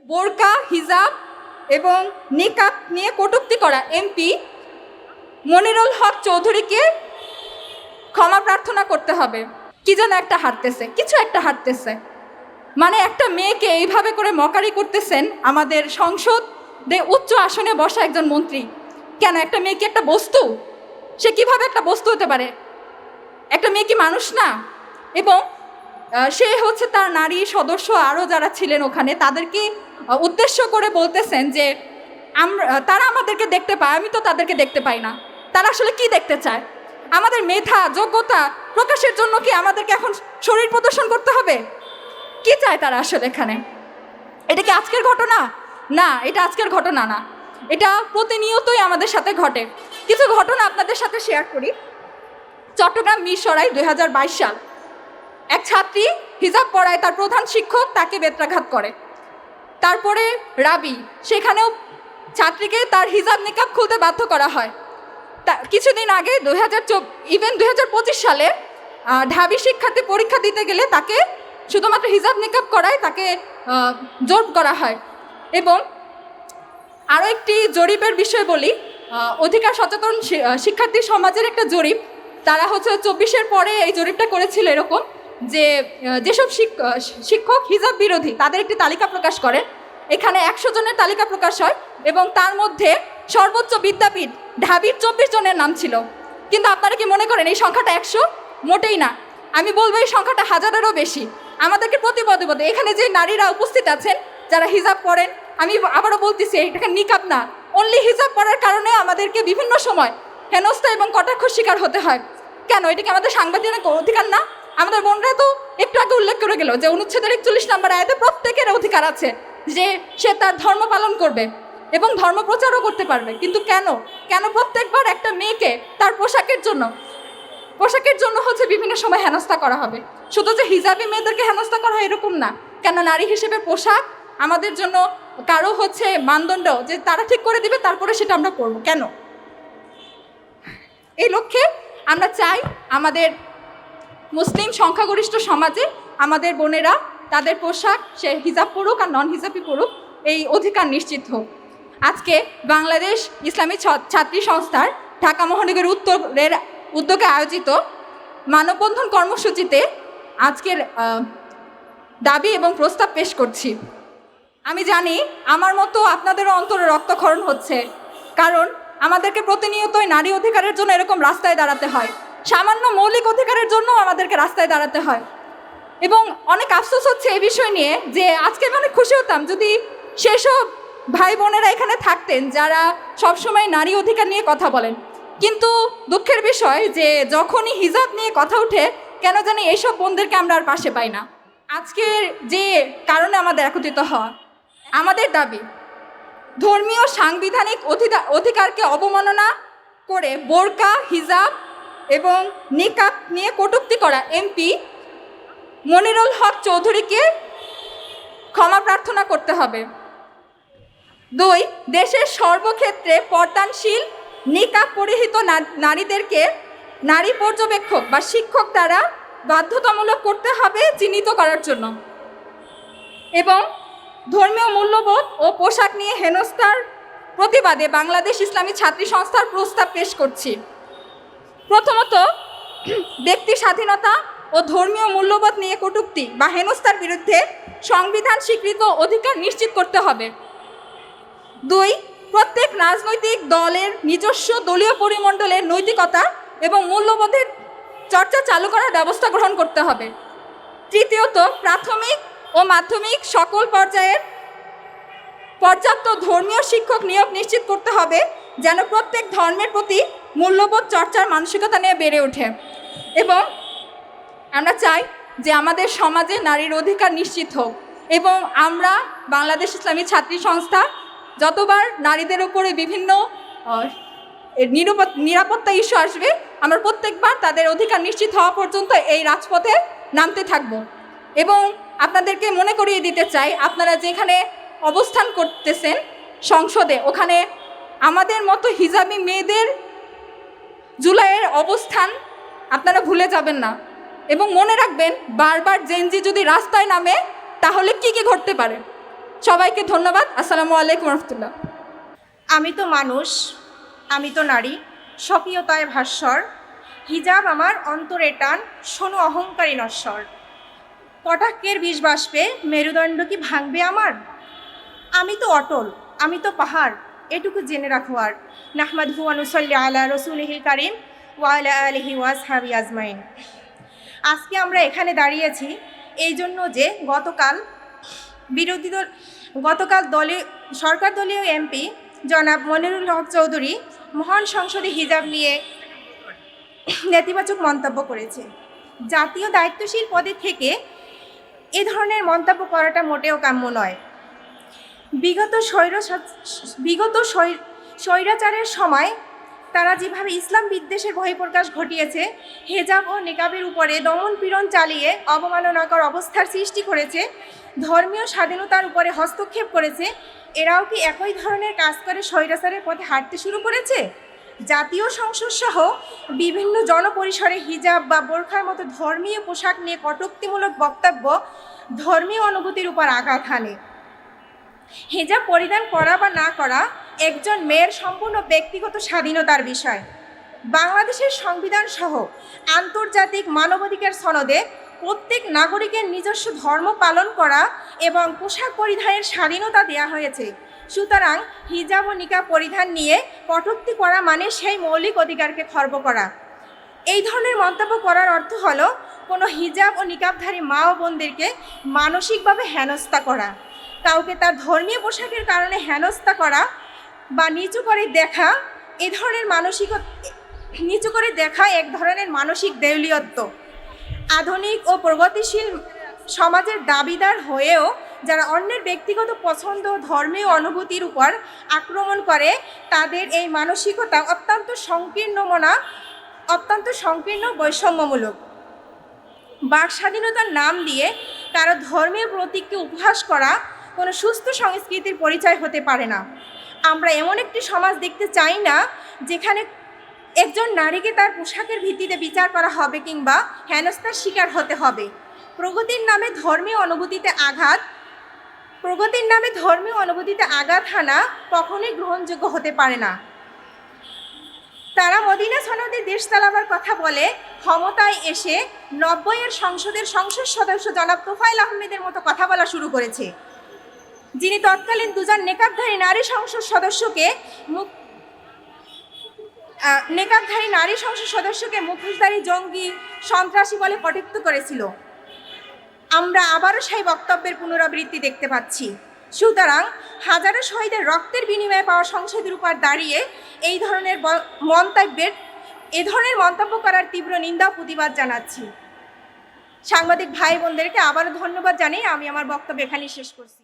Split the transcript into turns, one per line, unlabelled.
বোরকা, হিজাব এবং নিকাব নিয়ে কটূক্তি করা এমপি মনিরুল হক চৌধুরীকে ক্ষমা প্রার্থনা করতে হবে। কি যেন একটা হাঁটতেছে, কিছু একটা হাঁটতেছে, মানে একটা মেয়েকে এইভাবে করে মকারি করতেছেন আমাদের সংসদে উচ্চ আসনে বসা একজন মন্ত্রী। কেন একটা মেয়ে কি একটা বস্তু? সে কিভাবে একটা বস্তু হতে পারে? একটা মেয়ে কি মানুষ না? এবং সে হচ্ছে তার নারী সদস্য আরও যারা ছিলেন ওখানে তাদেরকে উদ্দেশ্য করে বলতেছেন যে তারা আমাদেরকে দেখতে পায়, আমি তো তাদেরকে দেখতে পাই না। তারা আসলে কি দেখতে চায়? আমাদের মেধা যোগ্যতা প্রকাশের জন্য কি আমাদেরকে এখন শরীর প্রদর্শন করতে হবে? কি চায় তারা আসলে এখানে? এটা কি আজকের ঘটনা? না, এটা আজকের ঘটনা না, এটা প্রতিনিয়তই আমাদের সাথে ঘটে। কিছু ঘটনা আপনাদের সাথে শেয়ার করি। চট্টগ্রাম মিরসরাই 2022 সাল, এক ছাত্রী হিজাব পরায় তার প্রধান শিক্ষক তাকে বেত্রাঘাত করে। তারপরে রাবি, সেখানেও ছাত্রীকে তার হিজাব নিকাব খুলতে বাধ্য করা হয়। কিছুদিন আগে 2025 সালে ঢাবি শিক্ষার্থী পরীক্ষা দিতে গেলে তাকে শুধুমাত্র হিজাব নিকাব করায় তাকে জোর করা হয়। এবং আরও একটি জরিপের বিষয় বলি, অধিকার সচেতন শিক্ষার্থী সমাজের একটা জরিপ, তারা হচ্ছে 24-এর পরে এই জরিপটা করেছিল এরকম যে যেসব শিক্ষক হিজাব বিরোধী তাদের একটি তালিকা প্রকাশ করে। এখানে 100 জনের তালিকা প্রকাশ হয় এবং তার মধ্যে সর্বোচ্চ বিদ্যাপীঠ ঢাবির 24 জনের নাম ছিল। কিন্তু আপনারা কি মনে করেন এই সংখ্যাটা 100? মোটেই না। আমি বলবো এই সংখ্যাটা হাজারেরও বেশি। আমাদেরকে প্রতিপদে এখানে যে নারীরা উপস্থিত আছেন যারা হিজাব পরেন, আমি আবারও বলতেছি এটা নিকাব না, অনলি হিজাব পরার কারণে আমাদেরকে বিভিন্ন সময় হেনস্থা এবং কটাক্ষ শিকার হতে হয়। কেন? এটা কি আমাদের সাংবিধানিক অধিকার না? আমাদের বোনরা তো একটু আগে উল্লেখ করে গেল যে অনুচ্ছেদের 41 নম্বর আয়াতে প্রত্যেকের অধিকার আছে যে সে তার ধর্ম পালন করবে এবং ধর্ম প্রচারও করতে পারবে। কিন্তু কেন প্রত্যেকবার একটা মেয়েকে তার পোশাকের জন্য হচ্ছে বিভিন্ন সময় হেনস্থা করা হবে? শুধু যে হিজাবি মেয়েদেরকে হেনস্থা করা হয় এরকম না। কেন নারী হিসেবে পোশাক আমাদের জন্য কারো হচ্ছে মানদণ্ড যে তারা ঠিক করে দিবে তারপরে সেটা আমরা করব? কেন? এই লক্ষ্যে আমরা চাই আমাদের মুসলিম সংখ্যাগরিষ্ঠ সমাজে আমাদের বোনেরা তাদের পোশাক সে হিজাব পড়ুক আর নন হিজাবি পড়ুক, এই অধিকার নিশ্চিত হোক। আজকে বাংলাদেশ ইসলামী ছাত্রী সংস্থার ঢাকা মহানগর উত্তরের উদ্যোগে আয়োজিত মানববন্ধন কর্মসূচিতে আজকের দাবি এবং প্রস্তাব পেশ করছি। আমি জানি আমার মতো আপনাদেরও অন্তরে রক্তক্ষরণ হচ্ছে, কারণ আমাদেরকে প্রতিনিয়তই নারী অধিকারের জন্য এরকম রাস্তায় দাঁড়াতে হয়, সামান্য মৌলিক অধিকারের জন্য আমাদেরকে রাস্তায় দাঁড়াতে হয়। এবং অনেক আফসোস হচ্ছে এই বিষয় নিয়ে যে আজকে আমি অনেক খুশি হতাম যদি সেসব ভাই বোনেরা এখানে থাকতেন যারা সবসময় নারী অধিকার নিয়ে কথা বলেন। কিন্তু দুঃখের বিষয় যে যখনই হিজাব নিয়ে কথা ওঠে কেন জানি এইসব বোনদেরকে আমরা আর পাশে পাই না। আজকের যে কারণে আমাদের একত্রিত হওয়া, আমাদের দাবি ধর্মীয় সাংবিধানিক অধিকারকে অবমাননা করে বোরকা, হিজাব এবং নিকাব নিয়ে কটূক্তি করা এমপি মনিরুল হক চৌধুরীকে ক্ষমা প্রার্থনা করতে হবে। 2, দেশের সর্বক্ষেত্রে পর্দানশীল নিকাব পরিহিত নারীদেরকে নারী পর্যবেক্ষক বা শিক্ষক দ্বারা বাধ্যতামূলক করতে হবে চিহ্নিত করার জন্য। এবং ধর্মীয় মূল্যবোধ ও পোশাক নিয়ে হেনস্থার প্রতিবাদে বাংলাদেশ ইসলামী ছাত্রী সংস্থার প্রস্তাব পেশ করছি। প্রথমত, ব্যক্তি স্বাধীনতা ও ধর্মীয় মূল্যবোধ নিয়ে কটূক্তি বা হেনস্থার বিরুদ্ধে সংবিধান স্বীকৃত অধিকার নিশ্চিত করতে হবে। 2, প্রত্যেক রাজনৈতিক দলের নিজস্ব দলীয় পরিমণ্ডলের নৈতিকতা এবং মূল্যবোধের চর্চা চালু করার ব্যবস্থা গ্রহণ করতে হবে। তৃতীয়ত, প্রাথমিক ও মাধ্যমিক সকল পর্যায়ের পর্যাপ্ত ধর্মীয় শিক্ষক নিয়োগ নিশ্চিত করতে হবে যেন প্রত্যেক ধর্মের প্রতি মূল্যবোধ চর্চার মানসিকতা নিয়ে বেড়ে ওঠে। এবং আমরা চাই যে আমাদের সমাজে নারীর অধিকার নিশ্চিত হোক এবং আমরা বাংলাদেশ ইসলামী ছাত্রী সংস্থা যতবার নারীদের উপরে বিভিন্ন নিরাপত্তা ইস্যু আসবে আমরা প্রত্যেকবার তাদের অধিকার নিশ্চিত হওয়া পর্যন্ত এই রাজপথে নামতে থাকব। এবং আপনাদেরকে মনে করিয়ে দিতে চাই, আপনারা যেখানে অবস্থান করতেছেন সংসদে, ওখানে আমাদের মতো হিজাবি মেয়েদের জুলাইয়ের অবস্থান আপনারা ভুলে যাবেন না। এবং মনে রাখবেন, বারবার জেনজি যদি রাস্তায় নামে তাহলে কি ঘটতে পারে সবাইকে ধন্যবাদ। আসসালামু আলাইকুম রহমতুল্লাহ।
আমি তো মানুষ, আমি তো নারী, স্বকীয়তায় ভাস্বর, হিজাব আমার অন্তরে টান, শোনো অহংকারী নশ্বর। কটাক্ষের বিষ বাষ্পে মেরুদণ্ড কি ভাঙবে আমার? আমি তো অটল, আমি তো পাহাড়, এটুকু জেনে রাখো আর। নাহমাদহু ওয়া নুসাল্লি আলা রাসূলিহিল কারীম ওয়া আলা আলিহি ওয়া আসহাবি আজমাইন। আজকে আমরা এখানে দাঁড়িয়েছি এই জন্য যে গতকাল সরকার দলীয় এমপি জনাব মনিরুল হক চৌধুরী মহান সংসদে হিজাব নিয়ে নেতিবাচক মন্তব্য করেছে। জাতীয় দায়িত্বশীল পদে থেকে এ ধরনের মন্তব্য করাটা মোটেও কাম্য নয়। বিগত স্বৈরাচারের সময় তারা যেভাবে ইসলাম বিদ্বেষের বহিঃপ্রকাশ ঘটিয়েছে, হেজাব ও নিকাবের উপরে দমন পীড়ন চালিয়ে অবমাননাকর অবস্থার সৃষ্টি করেছে, ধর্মীয় স্বাধীনতার উপরে হস্তক্ষেপ করেছে, এরাও কি একই ধরনের কাজ করে স্বৈরাচারের পথে হাঁটতে শুরু করেছে? জাতীয় সংসদ সহ বিভিন্ন জনপরিসরে হিজাব বা বোরখার মতো ধর্মীয় পোশাক নিয়ে কটূক্তিমূলক বক্তব্য ধর্মীয় অনুভূতির উপর আঘাত হানে। হিজাব পরিধান করা বা না করা একজন মেয়ের সম্পূর্ণ ব্যক্তিগত স্বাধীনতার বিষয়। বাংলাদেশের সংবিধান সহ আন্তর্জাতিক মানবাধিকার সনদে প্রত্যেক নাগরিকের নিজস্ব ধর্ম পালন করা এবং পোশাক পরিধানের স্বাধীনতা দেওয়া হয়েছে। সুতরাং হিজাব ও নিকাব পরিধান নিয়ে কটূক্তি করা মানে সেই মৌলিক অধিকারকে খর্ব করা। এই ধরনের মন্তব্য করার অর্থ হলো কোনো হিজাব ও নিকাবধারী মা ও বোনদেরকে মানসিকভাবে হেনস্থা করা, কাউকে তার ধর্মীয় পোশাকের কারণে হেনস্থা করা বা নিচু করে দেখা এক ধরনের মানসিক দেউলিয়ত্ব। আধুনিক ও প্রগতিশীল সমাজের দাবিদার হয়েও যারা অন্যের ব্যক্তিগত পছন্দ ও ধর্মীয় অনুভূতির উপর আক্রমণ করে, তাদের এই মানসিকতা অত্যন্ত সংকীর্ণ বৈষম্যমূলক। বাক স্বাধীনতার নাম দিয়ে কারো ধর্মীয় প্রতীককে উপহাস করা কোনো সুস্থ সংস্কৃতির পরিচয় হতে পারে না। আমরা এমন একটি সমাজ দেখতে চাই না যেখানে একজন নারীকে তার পোশাকের ভিত্তিতে বিচার করা হবে কিংবা হেনস্থার শিকার হতে হবে। প্রগতির নামে ধর্মীয় অনুভূতিতে আঘাত হানা কখনোই গ্রহণযোগ্য হতে পারে না। তারা মদিনা সনদে দেশ চালাবার কথা বলে ক্ষমতায় এসে 90-এর সংসদের সংসদ সদস্য জনাব তোফায়েল আহমেদের মতো কথা বলা শুরু করেছে, যিনি তৎকালীন দুজন নেকাবধারী নারী সংসদ সদস্যকে মুখোশধারী জঙ্গি সন্ত্রাসী বলে কটাক্ষ করেছিল। আমরা আবারও সেই বক্তব্যের পুনরাবৃত্তি দেখতে পাচ্ছি। সুতরাং হাজারো শহীদের রক্তের বিনিময়ে পাওয়া সংসদের উপর দাঁড়িয়ে এই ধরনের মন্তব্য করার তীব্র নিন্দা ও প্রতিবাদ জানাচ্ছি। সাংবাদিক ভাই বোনদেরকে আবারও ধন্যবাদ জানিয়ে আমি আমার বক্তব্য এখানেই শেষ করছি।